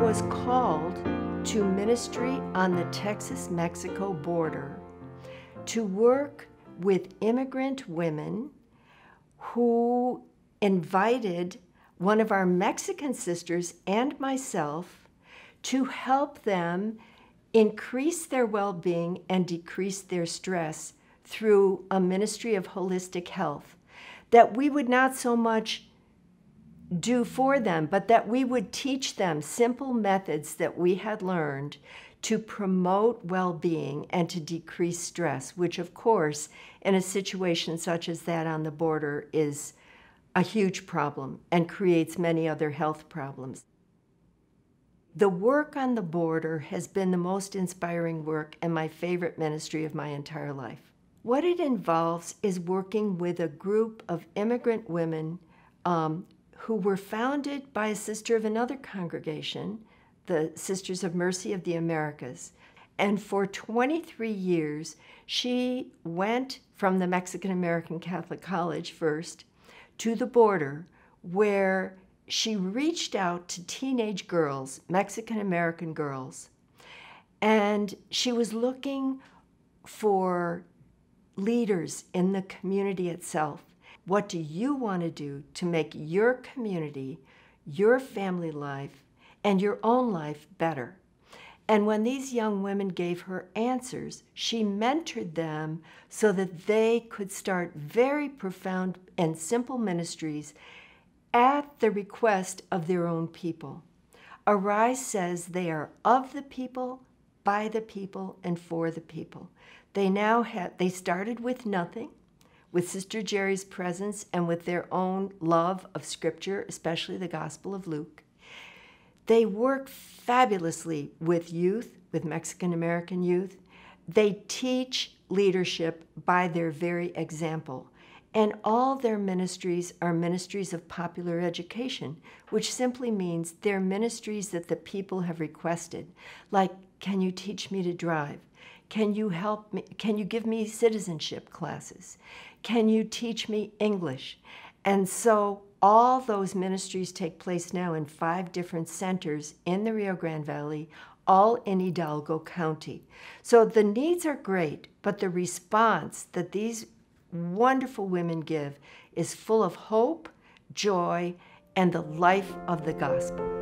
was called to ministry on the Texas-Mexico border to work with immigrant women who invited one of our Mexican sisters and myself to help them increase their well-being and decrease their stress through a ministry of holistic health, that we would not so much do for them, but that we would teach them simple methods that we had learned to promote well-being and to decrease stress, which of course, in a situation such as that on the border is a huge problem and creates many other health problems. The work on the border has been the most inspiring work and my favorite ministry of my entire life. What it involves is working with a group of immigrant women who were founded by a sister of another congregation, the Sisters of Mercy of the Americas. And for 23 years, she went from the Mexican American Catholic College first to the border, where she reached out to teenage girls, Mexican American girls, and she was looking for leaders in the community itself. What do you want to do to make your community, your family life, and your own life better? And when these young women gave her answers, she mentored them so that they could start very profound and simple ministries at the request of their own people. Arise says they are of the people, by the people, and for the people. They started with nothing, with Sister Jerry's presence and with their own love of Scripture, especially the Gospel of Luke. They work fabulously with youth, with Mexican American youth. They teach leadership by their very example. And all their ministries are ministries of popular education, which simply means they're ministries that the people have requested. Like, can you teach me to drive? Can you help me? Can you give me citizenship classes? Can you teach me English? And so all those ministries take place now in 5 different centers in the Rio Grande Valley, all in Hidalgo County. So the needs are great, but the response that these wonderful women give is full of hope, joy, and the life of the gospel.